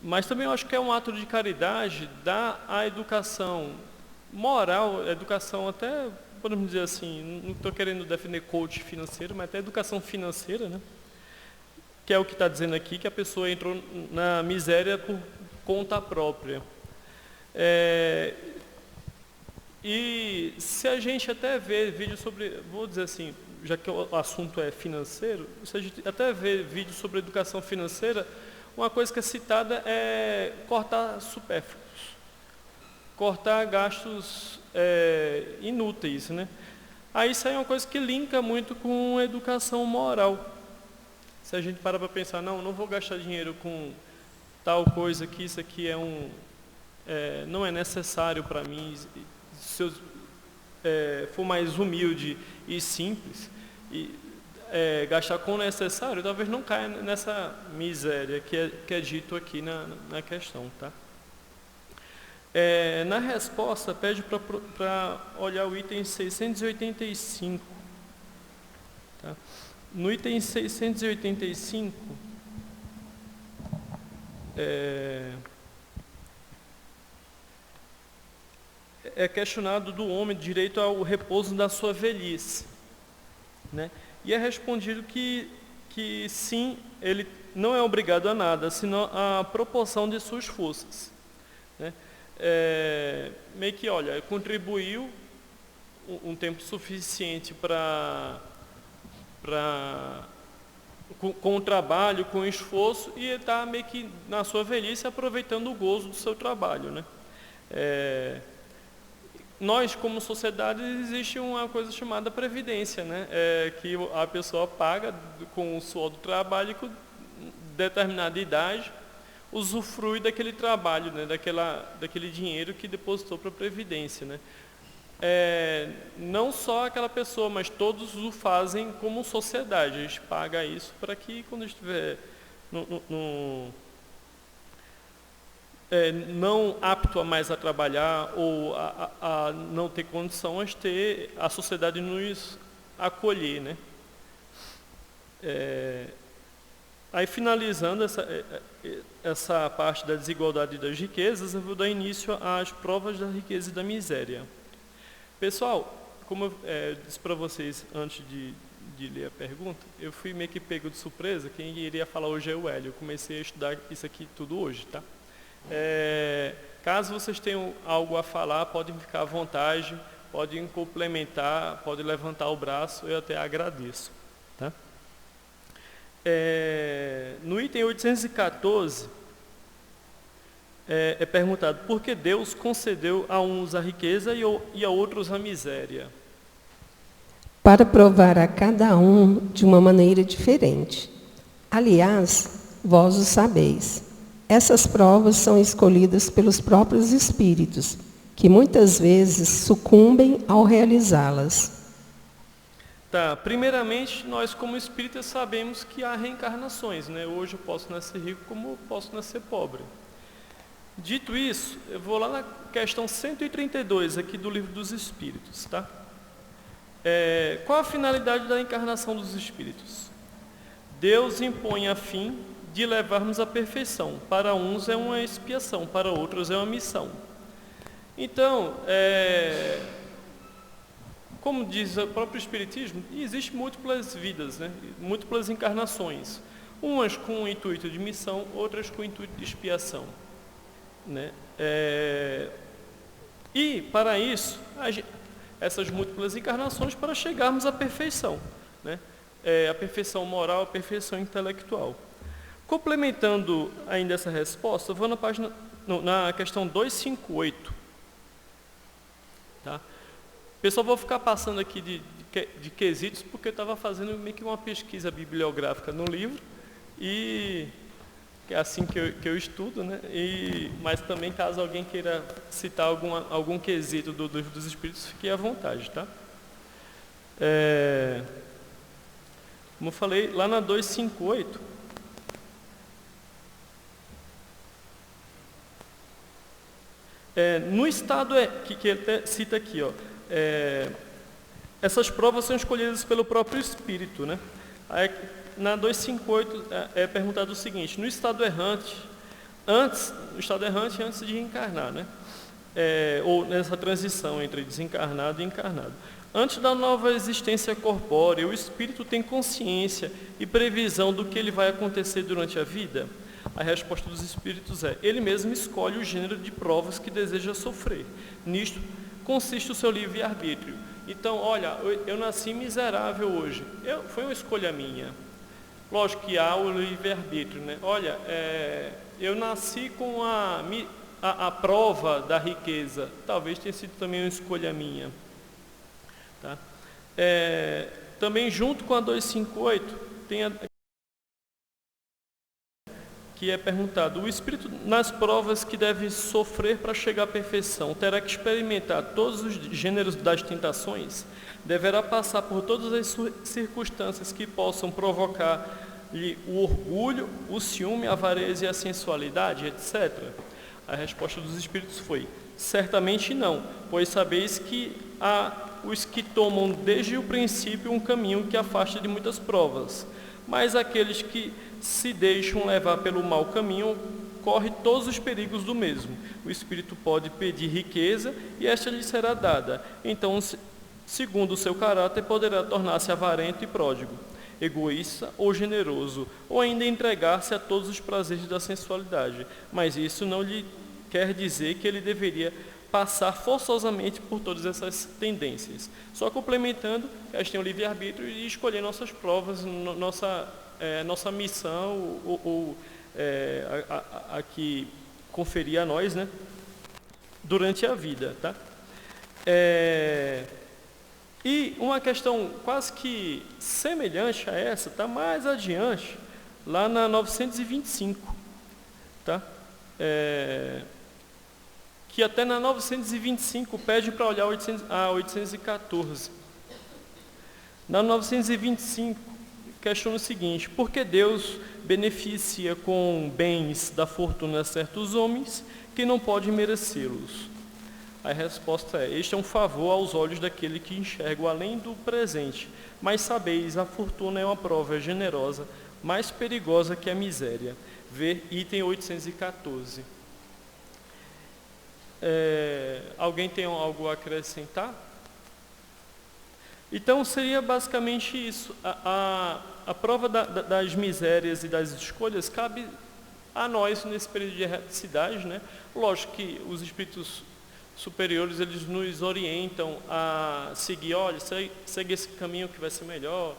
Mas também eu acho que é um ato de caridade dar a educação moral, educação até, podemos dizer assim, não estou querendo definir coach financeiro, mas até educação financeira, né? Que é o que está dizendo aqui, que a pessoa entrou na miséria por conta própria. E se a gente até vê vídeo sobre, vou dizer assim, já que o assunto é financeiro, se a gente até vê vídeo sobre educação financeira, uma coisa que é citada é cortar supérfluos, cortar gastos inúteis, né? Aí isso aí é uma coisa que linka muito com educação moral. Se a gente para pensar, não vou gastar dinheiro com tal coisa que isso aqui não é necessário para mim. Se eu for mais humilde e simples, e gastar com o necessário, talvez não caia nessa miséria que é dito aqui na questão, tá? Na resposta, pede para olhar o item 685. Tá? No item 685, é questionado do homem direito ao repouso da sua velhice, né? E é respondido que sim, ele não é obrigado a nada, senão a proporção de suas forças, né? Meio que, olha, contribuiu um tempo suficiente com o trabalho, com o esforço, e está meio que na sua velhice aproveitando o gozo do seu trabalho, né? Nós, como sociedade, existe uma coisa chamada previdência, né? Que a pessoa paga com o suor do trabalho e com determinada idade usufrui daquele trabalho, né? Daquele dinheiro que depositou para a previdência, né? Não só aquela pessoa, mas todos o fazem como sociedade. A gente paga isso para que quando estiver não apto a mais a trabalhar ou a não ter condições, a sociedade nos acolher, né? Aí, finalizando essa parte da desigualdade e das riquezas, eu vou dar início às provas da riqueza e da miséria. Pessoal, como eu disse para vocês antes de ler a pergunta, eu fui meio que pego de surpresa. Quem iria falar hoje é o Hélio. Eu comecei a estudar isso aqui tudo hoje, tá? Caso vocês tenham algo a falar, podem ficar à vontade, podem complementar, podem levantar o braço, eu até agradeço, tá? No item 814, é perguntado por que Deus concedeu a uns a riqueza e a outros a miséria. Para provar a cada um de uma maneira diferente. Aliás, vós o sabeis. Essas provas são escolhidas pelos próprios espíritos, que muitas vezes sucumbem ao realizá-las. Tá, primeiramente, nós como espíritas sabemos que há reencarnações, né? Hoje eu posso nascer rico como eu posso nascer pobre. Dito isso, eu vou lá na questão 132 aqui do Livro dos Espíritos, tá? Qual a finalidade da encarnação dos espíritos? Deus impõe a fim de levarmos à perfeição. Para uns é uma expiação, para outros é uma missão. Então, como diz o próprio Espiritismo, existem múltiplas vidas, né? Múltiplas encarnações. Umas com o intuito de missão, outras com o intuito de expiação, né? E, para isso, essas múltiplas encarnações para chegarmos à perfeição, né? A perfeição moral, a perfeição intelectual. Complementando ainda essa resposta, eu vou na questão 258. Tá? Pessoal, vou ficar passando aqui de quesitos, porque eu estava fazendo meio que uma pesquisa bibliográfica no livro, e é assim que eu estudo, né? Mas também, caso alguém queira citar algum quesito do Livro dos Espíritos, fique à vontade, tá? Como eu falei, lá na 258, no estado que ele cita aqui, ó, essas provas são escolhidas pelo próprio espírito, né? Aí, na 258 é perguntado o seguinte: no estado errante, antes, no estado errante, antes de reencarnar, né? Ou nessa transição entre desencarnado e encarnado. Antes da nova existência corpórea, o espírito tem consciência e previsão do que ele vai acontecer durante a vida? A resposta dos espíritos é: ele mesmo escolhe o gênero de provas que deseja sofrer. Nisto consiste o seu livre-arbítrio. Então, olha, eu nasci miserável hoje. Foi uma escolha minha. Lógico que há o livre-arbítrio, né? Olha, eu nasci com a prova da riqueza. Talvez tenha sido também uma escolha minha. Tá? Também junto com a 258, tem que é perguntado: o espírito, nas provas que deve sofrer para chegar à perfeição, terá que experimentar todos os gêneros das tentações? Deverá passar por todas as circunstâncias que possam provocar-lhe o orgulho, o ciúme, a avareza e a sensualidade, etc.? A resposta dos espíritos foi: certamente não, pois sabeis que há os que tomam desde o princípio um caminho que afasta de muitas provas, mas aqueles que se deixam levar pelo mau caminho correm todos os perigos do mesmo. O espírito pode pedir riqueza e esta lhe será dada. Então, segundo o seu caráter, poderá tornar-se avarento e pródigo, egoísta ou generoso, ou ainda entregar-se a todos os prazeres da sensualidade. Mas isso não lhe quer dizer que ele deveria passar forçosamente por todas essas tendências. Só complementando, elas têm o livre-arbítrio e escolher nossas provas, nossa missão, a que conferir a nós, né, durante a vida. Tá? E uma questão quase que semelhante a essa, está mais adiante, lá na 925. Tá? Que até na 925 pede para olhar a 814. Na 925, questiona o seguinte: por que Deus beneficia com bens da fortuna certos homens que não podem merecê-los? A resposta é: este é um favor aos olhos daquele que enxerga além do presente. Mas sabeis, a fortuna é uma prova generosa, mais perigosa que a miséria. Ver item 814. Alguém tem algo a acrescentar? Então seria basicamente isso. A prova das misérias e das escolhas cabe a nós nesse período de erraticidade, né? Lógico que os espíritos superiores, eles nos orientam a seguir: olha, segue esse caminho que vai ser melhor,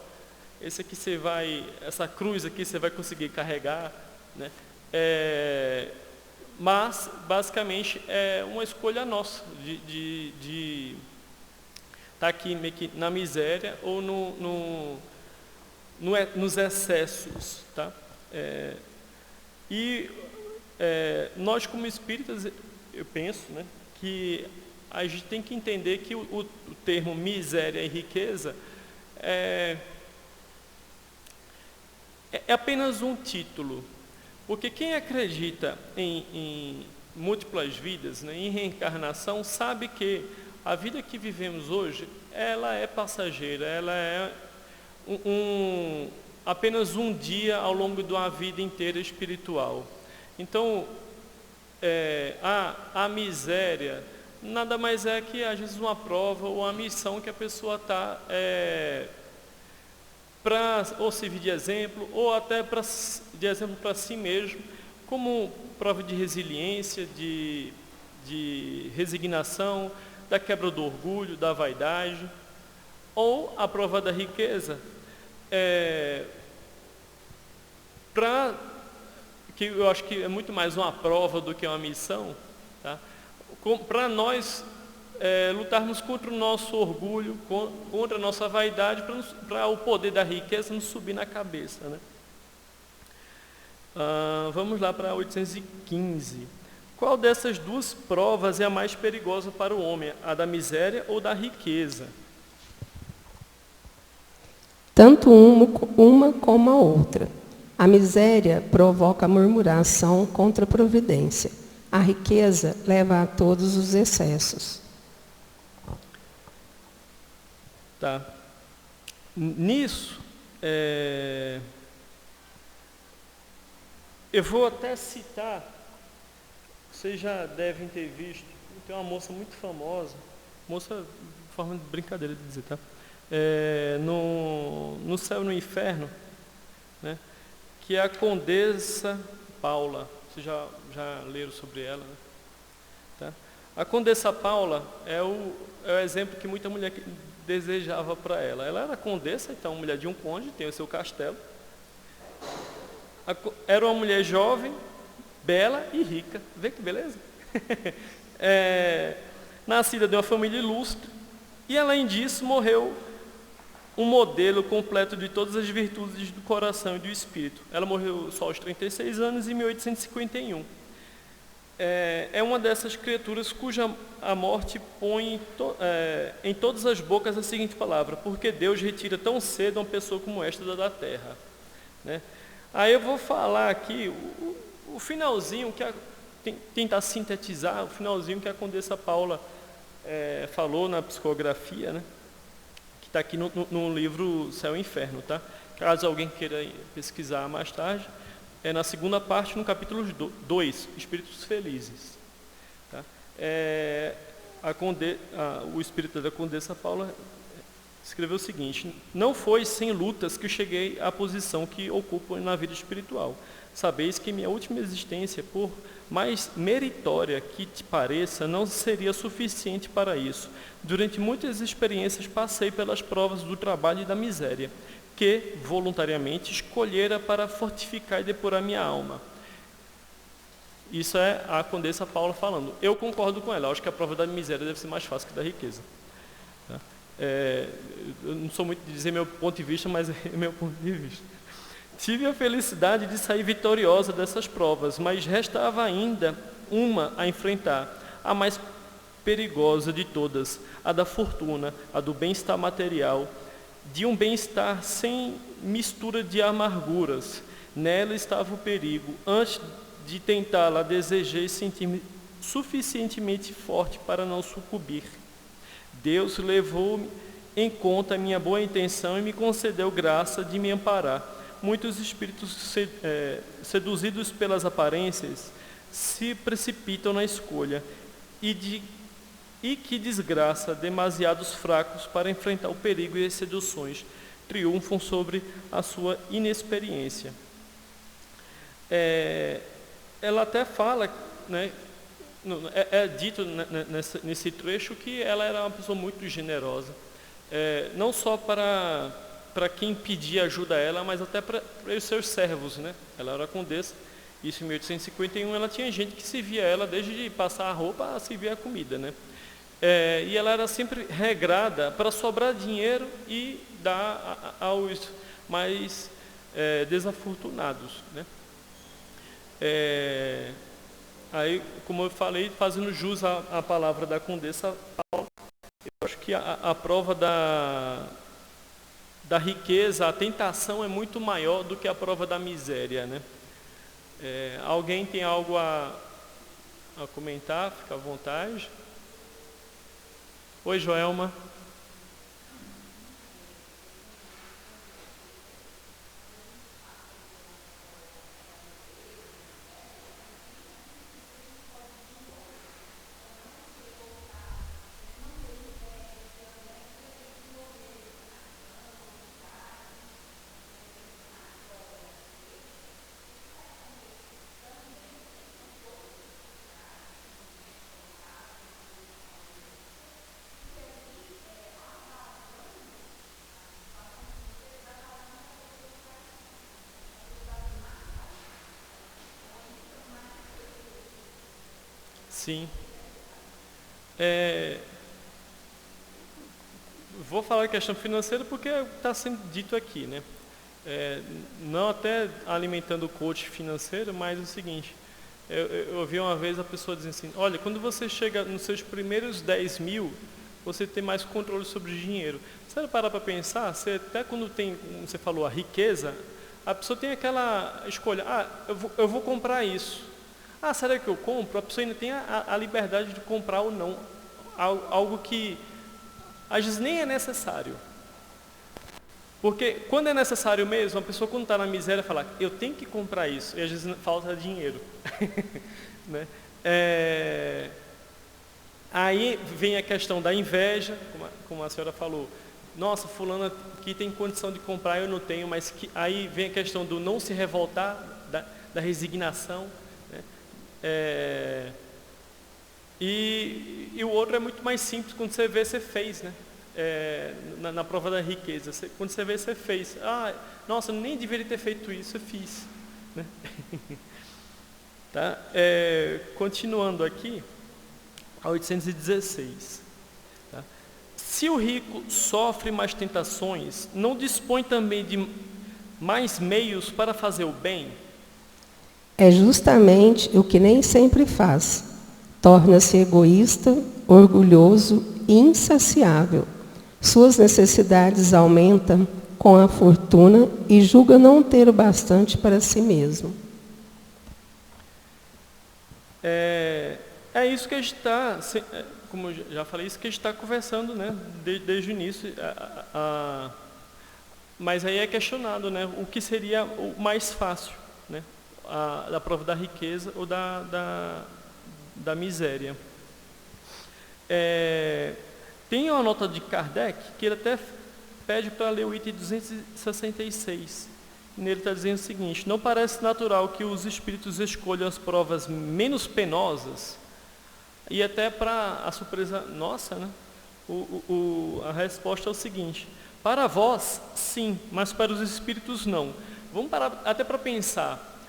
essa cruz aqui você vai conseguir carregar, né? Mas, basicamente, é uma escolha nossa de estar aqui meio que na miséria ou nos excessos. Tá? Nós, como espíritas, eu penso, né, que a gente tem que entender que o termo miséria e riqueza é apenas um título. Porque quem acredita em múltiplas vidas, né, em reencarnação, sabe que a vida que vivemos hoje, ela é passageira, ela é apenas um dia ao longo de uma vida inteira espiritual. Então, a miséria nada mais é que, às vezes, uma prova ou uma missão que a pessoa está para ou servir de exemplo, ou até de exemplo para si mesmo, como prova de resiliência, de resignação, da quebra do orgulho, da vaidade. Ou a prova da riqueza, que eu acho que é muito mais uma prova do que uma missão, tá? Para nós lutarmos contra o nosso orgulho, contra a nossa vaidade, para o poder da riqueza nos subir na cabeça, né? Vamos lá para 815. Qual dessas duas provas é a mais perigosa para o homem, a da miséria ou da riqueza? Tanto uma como a outra. A miséria provoca a murmuração contra a providência. A riqueza leva a todos os excessos. Tá. Nisso, eu vou até citar vocês já devem ter visto, tem uma moça muito famosa, moça, de forma de brincadeira de dizer, tá? No Céu e no Inferno, né? Que é a Condessa Paula. Vocês já leram sobre ela, né? Tá? A Condessa Paula é o exemplo que muita mulher desejava para ela. Ela era condessa, então mulher de um conde, tem o seu castelo. Era uma mulher jovem, bela e rica. Vê que beleza? Nascida de uma família ilustre. E além disso, morreu um modelo completo de todas as virtudes do coração e do espírito. Ela morreu só aos 36 anos, em 1851. É uma dessas criaturas cuja a morte põe em todas as bocas a seguinte palavra: porque Deus retira tão cedo uma pessoa como esta da terra. Né? Aí eu vou falar aqui o finalzinho, tentar sintetizar o finalzinho que a Condessa Paula falou na psicografia, né? Que está aqui no livro Céu e Inferno, tá? Caso alguém queira pesquisar mais tarde, na segunda parte, no capítulo 2, Espíritos Felizes. Tá? O espírito da Condessa Paula escreveu o seguinte: não foi sem lutas que eu cheguei à posição que ocupo na vida espiritual. Sabeis que minha última existência, por mais meritória que te pareça, não seria suficiente para isso. Durante muitas experiências passei pelas provas do trabalho e da miséria, que voluntariamente escolhera para fortificar e depurar minha alma. Isso é a Condessa Paula falando. Eu concordo com ela, acho que a prova da miséria deve ser mais fácil que da riqueza. Tá? Eu não sou muito de dizer meu ponto de vista, mas é meu ponto de vista. Tive a felicidade de sair vitoriosa dessas provas, mas restava ainda uma a enfrentar, a mais perigosa de todas, a da fortuna, a do bem-estar material, de um bem-estar sem mistura de amarguras. Nela estava o perigo. Antes de tentá-la, desejei sentir-me suficientemente forte para não sucumbir. Deus levou em conta a minha boa intenção e me concedeu graça de me amparar. Muitos espíritos seduzidos pelas aparências se precipitam na escolha e que desgraça, demasiados fracos para enfrentar o perigo e as seduções, triunfam sobre a sua inexperiência. Ela até fala, né, dito nesse trecho que ela era uma pessoa muito generosa, não só para quem pedia ajuda a ela, mas até para os seus servos, né? Ela era condessa, isso em 1851, ela tinha gente que servia ela, desde passar a roupa a servir a comida, né? E ela era sempre regrada para sobrar dinheiro e dar aos mais desafortunados, né? Aí, como eu falei, fazendo jus à palavra da Condessa Paula, eu acho que a prova da riqueza, a tentação é muito maior do que a prova da miséria, né? Alguém tem algo a comentar? Fica à vontade. Oi, Joelma. Sim. Vou falar a questão financeira porque está sendo dito aqui, né? Não até alimentando o coach financeiro, mas o seguinte: eu ouvi uma vez a pessoa dizendo assim: olha, quando você chega nos seus primeiros 10 mil, você tem mais controle sobre o dinheiro. Você parar para pensar, até quando tem, como você falou, a riqueza, a pessoa tem aquela escolha: eu vou comprar isso. Será que eu compro? A pessoa ainda tem a liberdade de comprar ou não algo que às vezes nem é necessário. Porque quando é necessário mesmo, a pessoa quando está na miséria fala: eu tenho que comprar isso, e às vezes falta dinheiro. Né? Aí vem a questão da inveja, como a senhora falou. Nossa, fulano aqui tem condição de comprar, eu não tenho, mas aí vem a questão do não se revoltar, da resignação, né? E o outro é muito mais simples, quando você vê, você fez, né? Na prova da riqueza, quando você vê, você fez. Nossa, eu nem deveria ter feito isso, eu fiz, né? Tá? Continuando aqui, a 816. Tá? Se o rico sofre mais tentações, não dispõe também de mais meios para fazer o bem? É justamente o que nem sempre faz. Torna-se egoísta, orgulhoso e insaciável. Suas necessidades aumentam com a fortuna e julga não ter o bastante para si mesmo. É isso que a gente está, como eu já falei, isso que a gente está conversando, né, desde o início. Mas aí é questionado, né, o que seria o mais fácil, né, da prova da riqueza ou da miséria. Tem uma nota de Kardec que ele até pede para ler o item 266. Nele está dizendo o seguinte: não parece natural que os espíritos escolham as provas menos penosas? E até para a surpresa nossa, né, a resposta é o seguinte: para vós, sim, mas para os espíritos, não. Vamos parar até para pensar.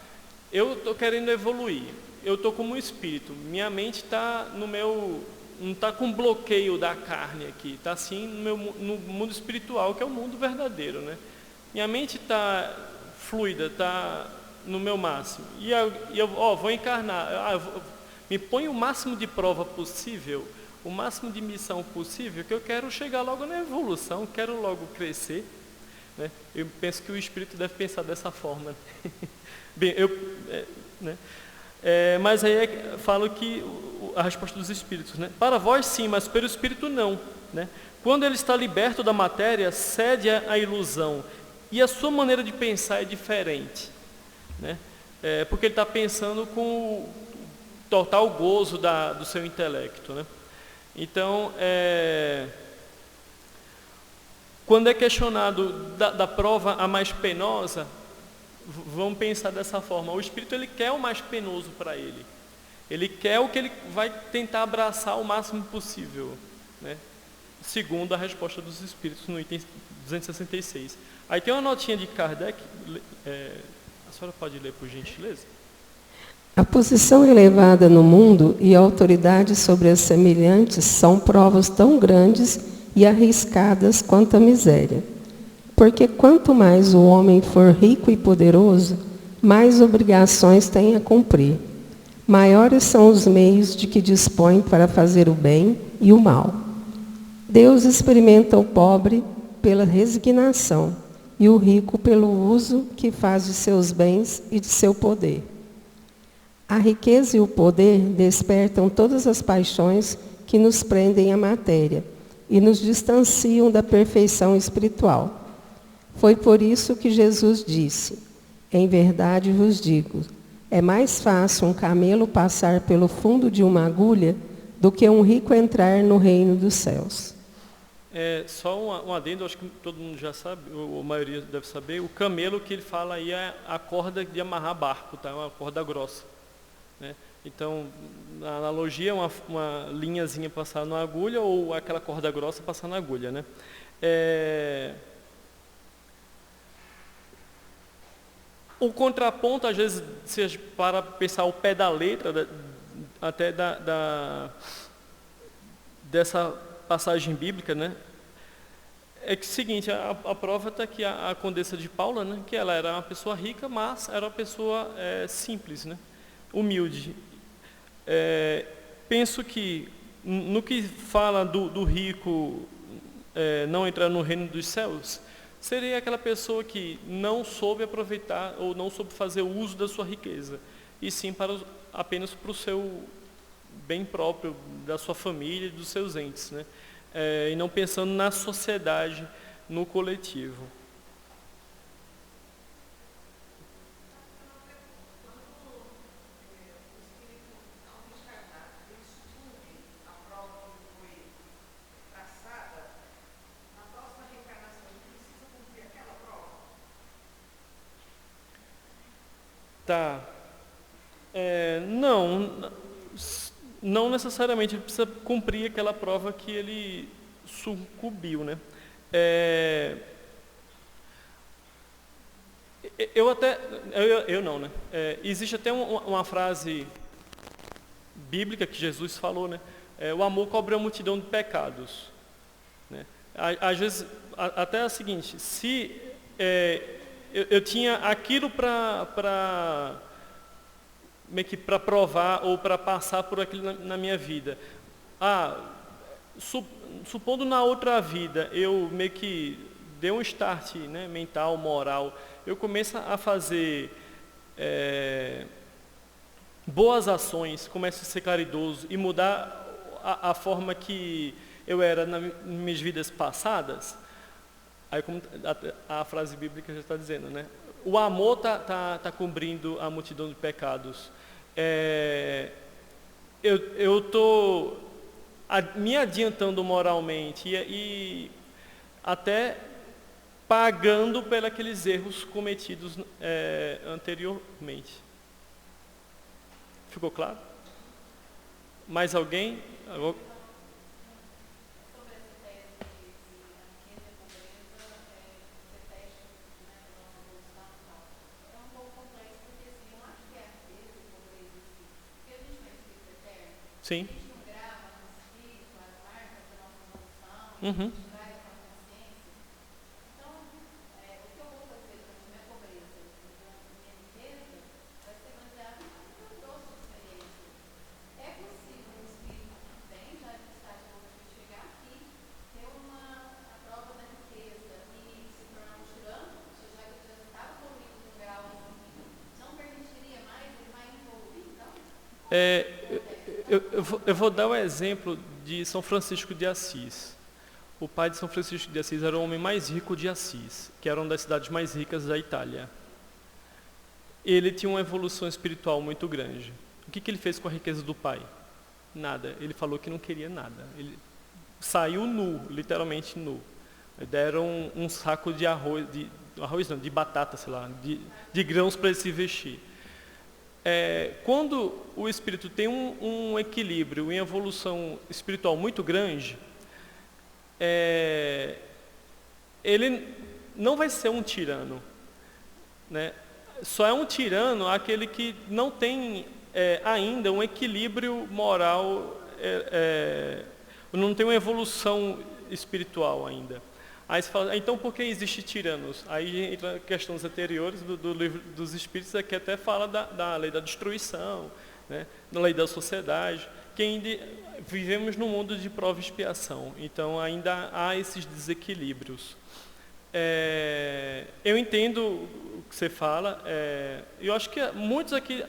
Eu estou querendo evoluir, eu estou como um espírito, minha mente está não está com bloqueio da carne aqui, está assim no mundo espiritual, que é o mundo verdadeiro, né? Minha mente está fluida, está no meu máximo, e eu vou encarnar, me põe o máximo de prova possível, o máximo de missão possível, que eu quero chegar logo na evolução, quero logo crescer, né? Eu penso que o espírito deve pensar dessa forma. Bem, mas aí falo que a resposta dos espíritos, né? Para vós sim, mas pelo espírito não, né? Quando ele está liberto da matéria, cede à ilusão, e a sua maneira de pensar é diferente, né? Porque ele está pensando com o total gozo do seu intelecto, né? Então, quando é questionado da prova a mais penosa, vamos pensar dessa forma: o espírito, ele quer o mais penoso para ele, ele quer o que ele vai tentar abraçar o máximo possível, né? Segundo a resposta dos espíritos no item 266. Aí tem uma notinha de Kardec, a senhora pode ler, por gentileza? A posição elevada no mundo e a autoridade sobre as semelhantes são provas tão grandes e arriscadas quanto a miséria. Porque quanto mais o homem for rico e poderoso, mais obrigações tem a cumprir. Maiores são os meios de que dispõe para fazer o bem e o mal. Deus experimenta o pobre pela resignação e o rico pelo uso que faz de seus bens e de seu poder. A riqueza e o poder despertam todas as paixões que nos prendem à matéria e nos distanciam da perfeição espiritual. Foi por isso que Jesus disse: em verdade vos digo, é mais fácil um camelo passar pelo fundo de uma agulha do que um rico entrar no reino dos céus. Só um adendo, acho que todo mundo já sabe, ou a maioria deve saber, o camelo que ele fala aí é a corda de amarrar barco, tá? Uma corda grossa, né? Então, a analogia é uma linhazinha passar na agulha, ou aquela corda grossa passar na agulha, né? O contraponto, às vezes, se para pensar o pé da letra, até dessa passagem bíblica, né? É que o seguinte, a prova está aqui, a Condessa de Paula, né? Que ela era uma pessoa rica, mas era uma pessoa simples, né? Humilde. Penso que, no que fala do rico não entrar no reino dos céus, seria aquela pessoa que não soube aproveitar ou não soube fazer o uso da sua riqueza, e sim apenas para o seu bem próprio, da sua família e dos seus entes, né? E não pensando na sociedade, no coletivo. Tá. Não, não necessariamente ele precisa cumprir aquela prova que ele sucumbiu, né? Eu não, né? Existe até uma frase bíblica que Jesus falou, né? O amor cobre a multidão de pecados, né? Às vezes, até é o seguinte, se eu tinha aquilo para meio que para provar ou para passar por aquilo na minha vida. Supondo na outra vida eu meio que dei um start, né, mental, moral, eu começo a fazer boas ações, começo a ser caridoso e mudar a forma que eu era nas minhas vidas passadas, aí como a frase bíblica já está dizendo, né? O amor tá cobrindo a multidão de pecados. Eu estou me adiantando moralmente e até pagando pelos aqueles erros cometidos anteriormente. Ficou claro? Mais alguém? Sim. Uhum. Eu vou dar o exemplo de São Francisco de Assis. O pai de São Francisco de Assis era o homem mais rico de Assis, que era uma das cidades mais ricas da Itália. Ele tinha uma evolução espiritual muito grande. O que ele fez com a riqueza do pai? Nada. Ele falou que não queria nada. Ele saiu nu, literalmente nu. Deram um saco de arroz, de batata, sei lá, de grãos para ele se vestir. Quando o espírito tem um equilíbrio, uma evolução espiritual muito grande, ele não vai ser um tirano, né? Só é um tirano aquele que não tem ainda um equilíbrio moral, não tem uma evolução espiritual ainda. Aí você fala, então por que existem tiranos? Aí entra questões anteriores do livro dos Espíritos, que até fala da lei da destruição, né? Da lei da sociedade, que ainda vivemos num mundo de prova e expiação, então ainda há esses desequilíbrios. Eu entendo o que você fala, eu acho que muitos aqui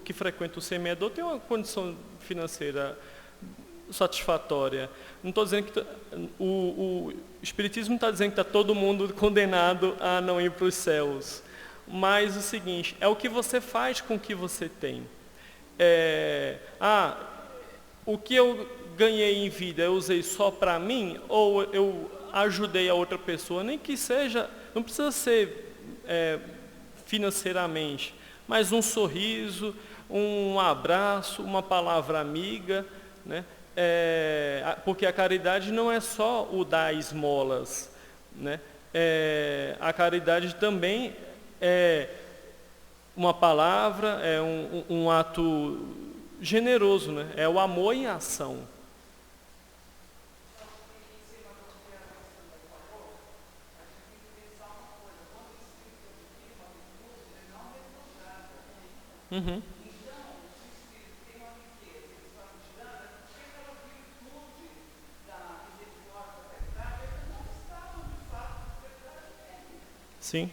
que frequentam o semeador têm uma condição financeira satisfatória. Não estou dizendo que o Espiritismo não está dizendo que está todo mundo condenado a não ir para os céus, mas o seguinte, é o que você faz com o que você tem. O que eu ganhei em vida eu usei só para mim, ou eu ajudei a outra pessoa, nem que seja, não precisa ser financeiramente, mas um sorriso, um abraço, uma palavra amiga, né? Porque a caridade não é só o dar esmolas, né? A caridade também é uma palavra, é um ato generoso, né? É o amor em ação. Uhum. Sim.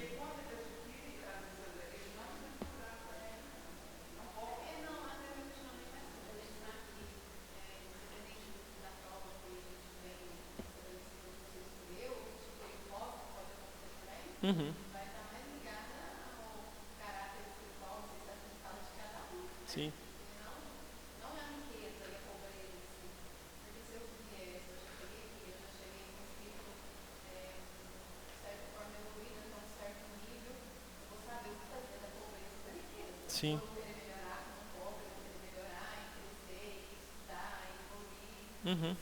Uhum. Sim. Sim. Uhum.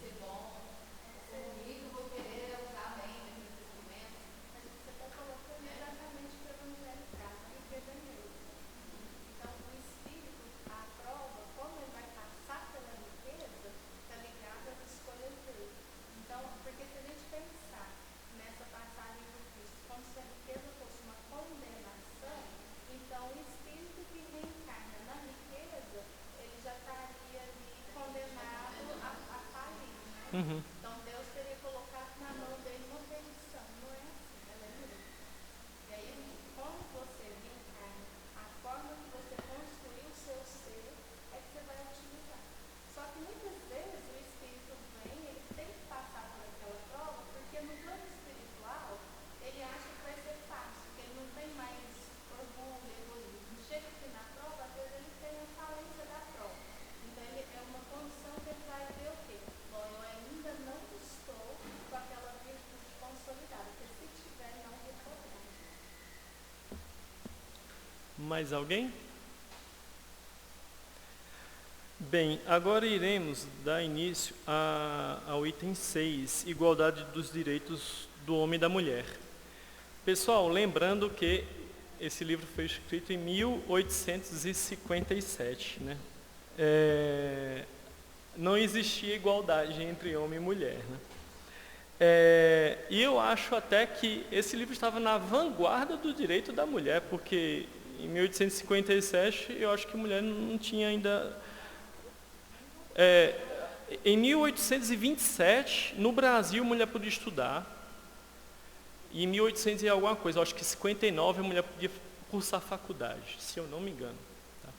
Uhum. Mais alguém? Bem, agora iremos dar início ao item 6, igualdade dos direitos do homem e da mulher. Pessoal, lembrando que esse livro foi escrito em 1857, né? Não existia igualdade entre homem e mulher, né? E eu acho até que esse livro estava na vanguarda do direito da mulher, porque em 1857 eu acho que a mulher não tinha ainda... em 1827, no Brasil, a mulher podia estudar. E em 1800 e alguma coisa, eu acho que em 59, a mulher podia cursar faculdade, se eu não me engano. Tá?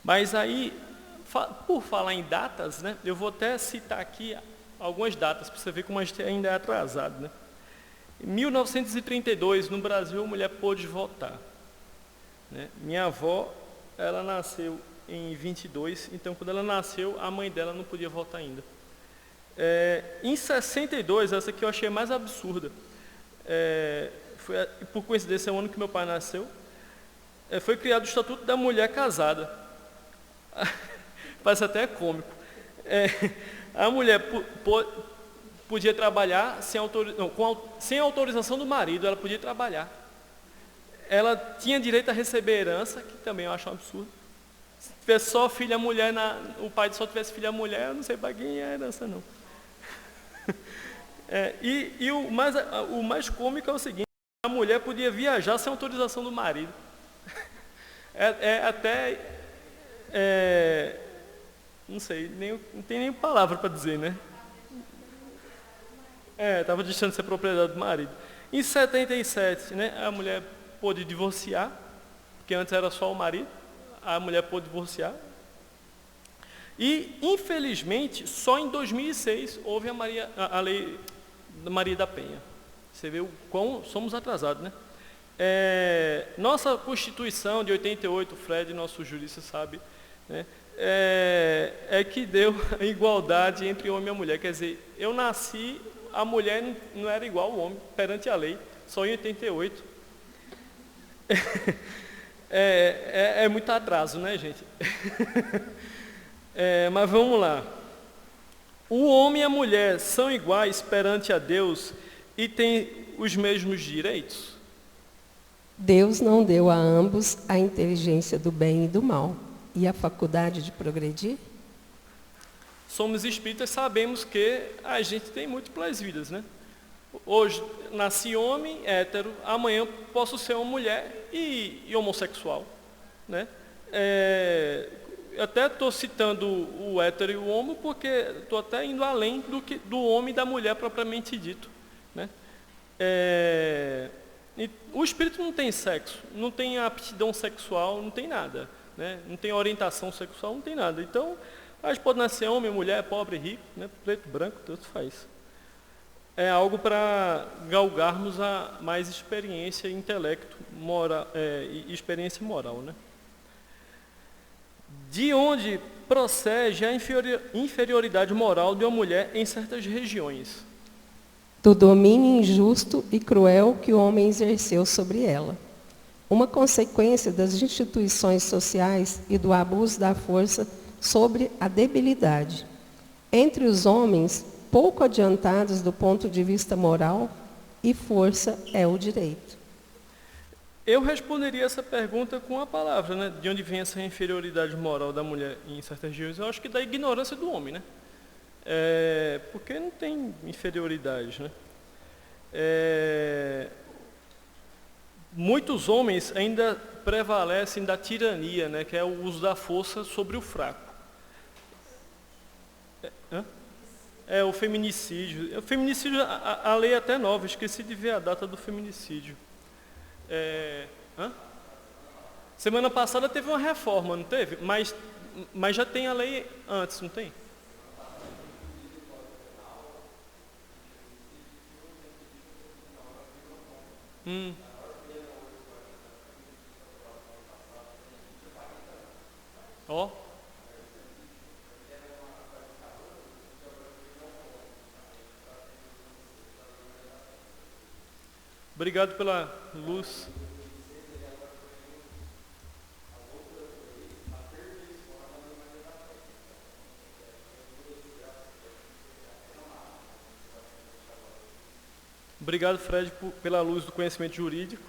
Mas aí, por falar em datas, né, eu vou até citar aqui algumas datas, para você ver como a gente ainda é atrasado. Né? Em 1932, no Brasil, a mulher pôde votar. Né? Minha avó, ela nasceu em 22, então quando ela nasceu, a mãe dela não podia votar ainda. Em 62, essa aqui eu achei mais absurda, por coincidência, é o ano que meu pai nasceu, foi criado o Estatuto da Mulher Casada. Parece até cômico. A mulher podia trabalhar sem autorização do marido, ela podia trabalhar. Ela tinha direito a receber herança, que também eu acho um absurdo. Se tivesse só filha mulher, o pai só tivesse filha mulher, eu não sei para quem é a herança, não. E o mais cômico é o seguinte: a mulher podia viajar sem autorização do marido. Não sei, não tem nem palavra para dizer, né? Estava deixando de ser propriedade do marido. Em 77, né, a mulher pôde divorciar, porque antes era só o marido, a mulher pôde divorciar. E, infelizmente, só em 2006 houve a lei da Maria da Penha. Você vê o quão somos atrasados, né? Nossa Constituição de 88, o Fred, nosso jurista, sabe, né? Que deu a igualdade entre homem e mulher. Quer dizer, eu nasci, a mulher não era igual ao homem perante a lei, só em 88. É muito atraso, né, gente? Mas vamos lá. O homem e a mulher são iguais perante a Deus e têm os mesmos direitos? Deus não deu a ambos a inteligência do bem e do mal e a faculdade de progredir? Somos espíritas, sabemos que a gente tem múltiplas vidas, né? Hoje nasci homem, hétero, amanhã posso ser uma mulher e homossexual, né? Até estou citando o hétero e o homo porque estou até indo além do homem e da mulher propriamente dito, né? E o espírito não tem sexo, não tem aptidão sexual, não tem nada, né? Não tem orientação sexual, não tem nada. Então, a gente pode nascer homem, mulher, pobre, rico, né? Preto, branco, tanto faz. É algo para galgarmos a mais experiência, intelecto, moral, e experiência moral, né? De onde procede a inferioridade moral de uma mulher em certas regiões? Do domínio injusto e cruel que o homem exerceu sobre ela. uma consequência das instituições sociais e do abuso da força sobre a debilidade. Entre os homens, pouco adiantados do ponto de vista moral, e força é o direito. Eu responderia essa pergunta com a palavra, né? De onde vem essa inferioridade moral da mulher em certas regiões? Eu acho que da ignorância do homem, né? Porque não tem inferioridade, né? Muitos homens ainda prevalecem da tirania, né? Que é o uso da força sobre o fraco. O feminicídio. O feminicídio, a lei é até nova, esqueci de ver a data do feminicídio. Semana passada teve uma reforma, não teve? Mas já tem a lei antes, não tem? Ó. Obrigado pela luz. Obrigado, Fred, pela luz do conhecimento jurídico.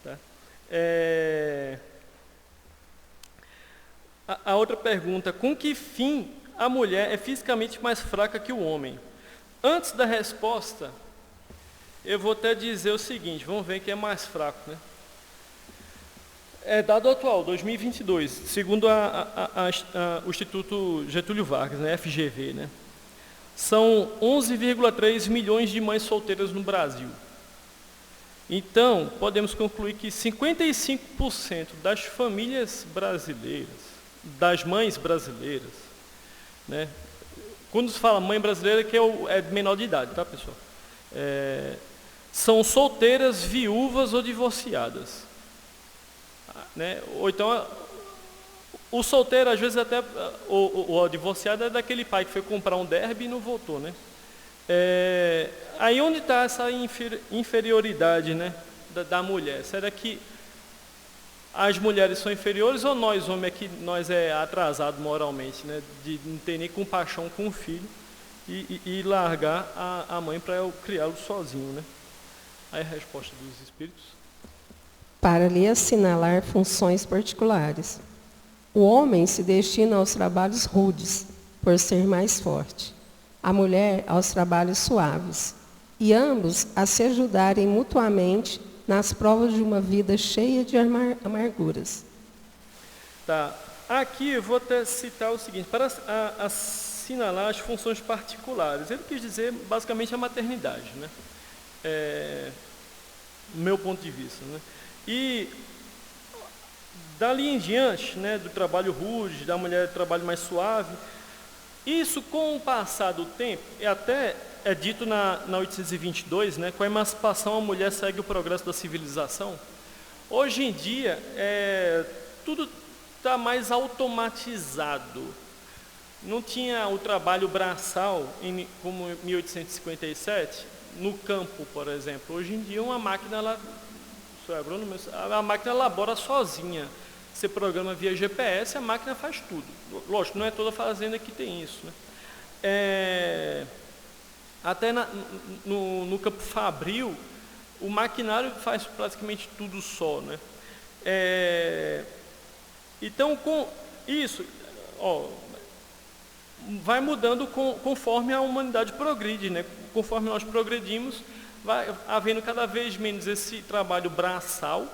Tá? A outra pergunta: com que fim a mulher é fisicamente mais fraca que o homem? Antes da resposta, eu vou até dizer o seguinte, vamos ver quem é mais fraco, né? Dado atual, 2022, segundo o Instituto Getúlio Vargas, né, FGV, né? São 11,3 milhões de mães solteiras no Brasil. Então, podemos concluir que 55% das famílias brasileiras, das mães brasileiras, né? Quando se fala mãe brasileira, que é menor de idade, tá, pessoal? São solteiras, viúvas ou divorciadas. Né? Ou então, o solteiro, às vezes até, o divorciado é daquele pai que foi comprar um derby e não voltou, né? Aí onde está essa inferioridade, né, da mulher? Será que as mulheres são inferiores ou nós, homens, nós é atrasado moralmente, né? De não ter nem compaixão com o filho e largar a mãe para criá-lo sozinho, né? Aí a resposta dos espíritos. Para lhe assinalar funções particulares. O homem se destina aos trabalhos rudes, por ser mais forte. A mulher aos trabalhos suaves. E ambos a se ajudarem mutuamente nas provas de uma vida cheia de amarguras. Tá. Aqui eu vou até citar o seguinte: para assinalar as funções particulares. Ele quis dizer basicamente a maternidade, né? Do meu ponto de vista, né? E dali em diante, né, do trabalho rude, da mulher do trabalho mais suave, isso com o passar do tempo, até é dito na 822, né, com a emancipação a mulher segue o progresso da civilização. Hoje em dia, tudo está mais automatizado. Não tinha o trabalho braçal, como em 1857, no campo, por exemplo. Hoje em dia, uma máquina, sou agrônomo, a máquina elabora sozinha. Você programa via GPS, a máquina faz tudo. Lógico, não é toda fazenda que tem isso, né? Até no campo fabril, o maquinário faz praticamente tudo só, né? Então, com isso, vai mudando conforme a humanidade progride, né? Conforme nós progredimos, vai havendo cada vez menos esse trabalho braçal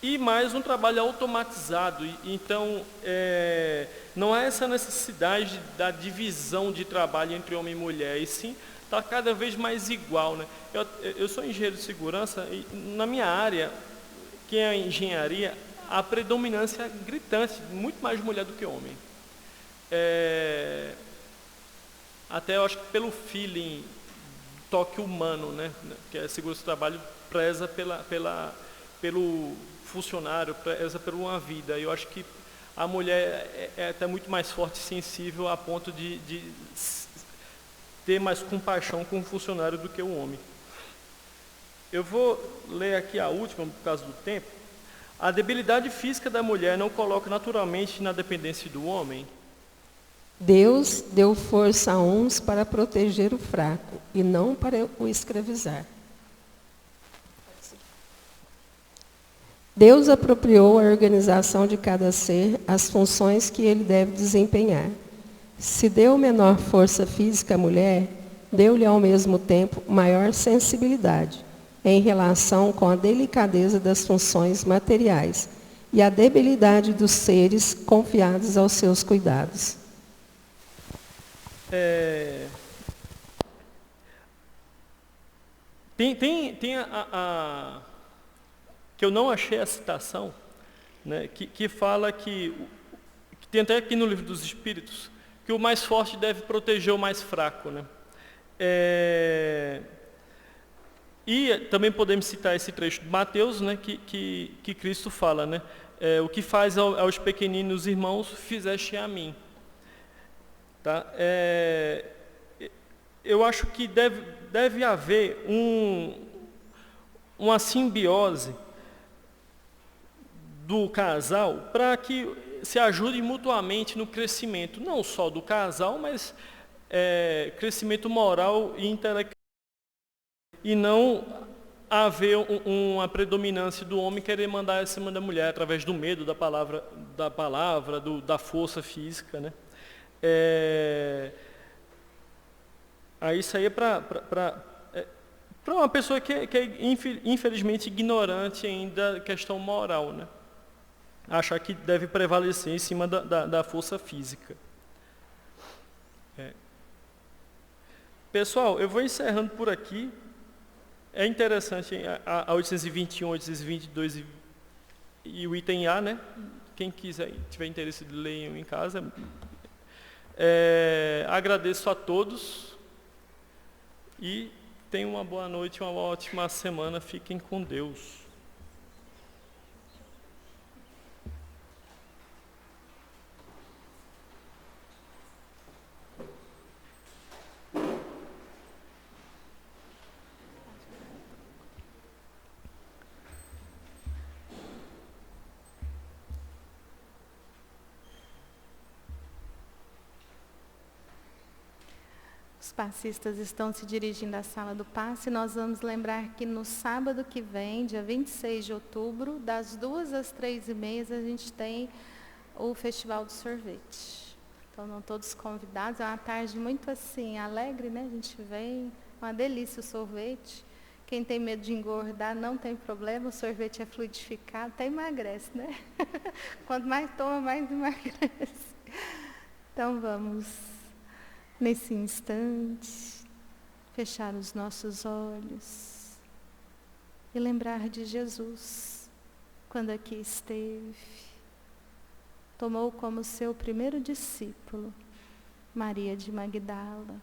e mais um trabalho automatizado. Então, não há essa necessidade da divisão de trabalho entre homem e mulher, e sim está cada vez mais igual, né? Eu sou engenheiro de segurança e na minha área, que é a engenharia, a predominância é gritante, muito mais mulher do que homem. Até eu acho que pelo feeling, toque humano, né? Que a segurança do trabalho preza pelo funcionário, preza por uma vida. Eu acho que a mulher é até muito mais forte e sensível a ponto de ter mais compaixão com o funcionário do que o homem. Eu vou ler aqui a última, por causa do tempo. A debilidade física da mulher não coloca naturalmente na dependência do homem? Deus deu força a uns para proteger o fraco e não para o escravizar. Deus apropriou à organização de cada ser as funções que ele deve desempenhar. Se deu menor força física à mulher, deu-lhe ao mesmo tempo maior sensibilidade em relação com a delicadeza das funções materiais e a debilidade dos seres confiados aos seus cuidados. Tem que eu não achei a citação, né, que fala que tem até aqui no Livro dos Espíritos, que o mais forte deve proteger o mais fraco, né? E também podemos citar esse trecho de Mateus, né, que Cristo fala, né? O que faz aos pequeninos irmãos, fizeste a mim. Tá? Eu acho que deve haver uma simbiose do casal para que se ajudem mutuamente no crescimento, não só do casal, mas crescimento moral e intelectual. E não haver uma predominância do homem querer mandar acima da mulher através do medo, da palavra, da força física, né? Isso aí é para uma pessoa que é infelizmente ignorante ainda da questão moral, né? Achar que deve prevalecer em cima da força física. Pessoal, eu vou encerrando por aqui. É interessante a 821, 822 e o item A, né? Quem tiver interesse de ler em casa. Agradeço a todos e tenham uma boa noite, uma ótima semana. Fiquem com Deus. Os passistas estão se dirigindo à sala do passe. Nós vamos lembrar que no sábado que vem, dia 26 de outubro, das 2 às 3h30, a gente tem o Festival do Sorvete. Então, não todos convidados. É uma tarde muito assim, alegre, né? A gente vem, uma delícia o sorvete. Quem tem medo de engordar, não tem problema, o sorvete é fluidificado, até emagrece, né? Quanto mais toma, mais emagrece. Então, vamos, nesse instante, fechar os nossos olhos e lembrar de Jesus, quando aqui esteve, tomou como seu primeiro discípulo Maria de Magdala,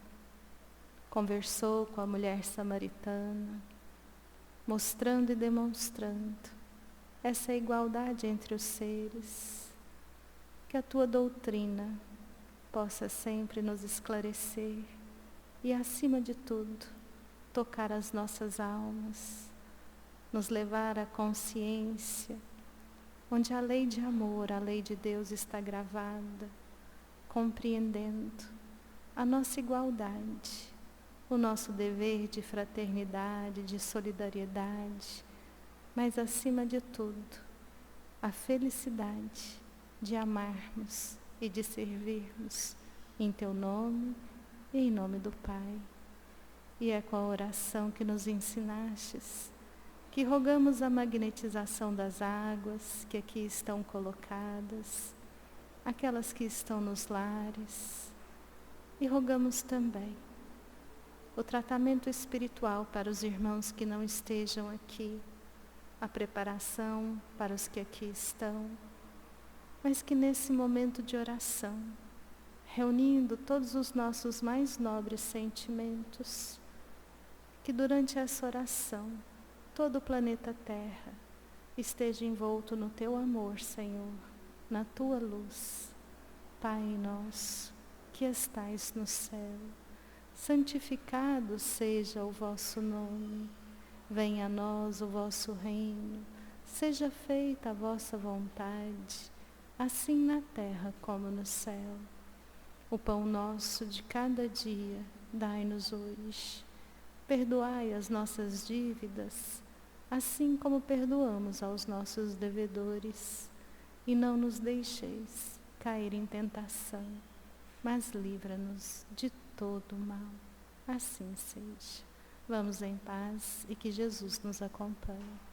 conversou com a mulher samaritana, mostrando e demonstrando essa igualdade entre os seres, que a tua doutrina possa sempre nos esclarecer e, acima de tudo, tocar as nossas almas, nos levar à consciência, onde a lei de amor, a lei de Deus está gravada, compreendendo a nossa igualdade, o nosso dever de fraternidade, de solidariedade, mas, acima de tudo, a felicidade de amarmos e de servirmos em Teu nome e em nome do Pai. E é com a oração que nos ensinastes que rogamos a magnetização das águas que aqui estão colocadas, aquelas que estão nos lares, e rogamos também o tratamento espiritual para os irmãos que não estejam aqui, a preparação para os que aqui estão, mas que nesse momento de oração, reunindo todos os nossos mais nobres sentimentos, que durante essa oração, todo o planeta Terra esteja envolto no Teu amor, Senhor, na Tua luz. Pai nosso, que estais no céu, santificado seja o vosso nome. Venha a nós o vosso reino. seja feita a vossa vontade, assim na terra como no céu. O pão nosso de cada dia, dai-nos hoje. Perdoai as nossas dívidas, assim como perdoamos aos nossos devedores. E não nos deixeis cair em tentação, mas livra-nos de todo o mal. Assim seja. Vamos em paz e que Jesus nos acompanhe.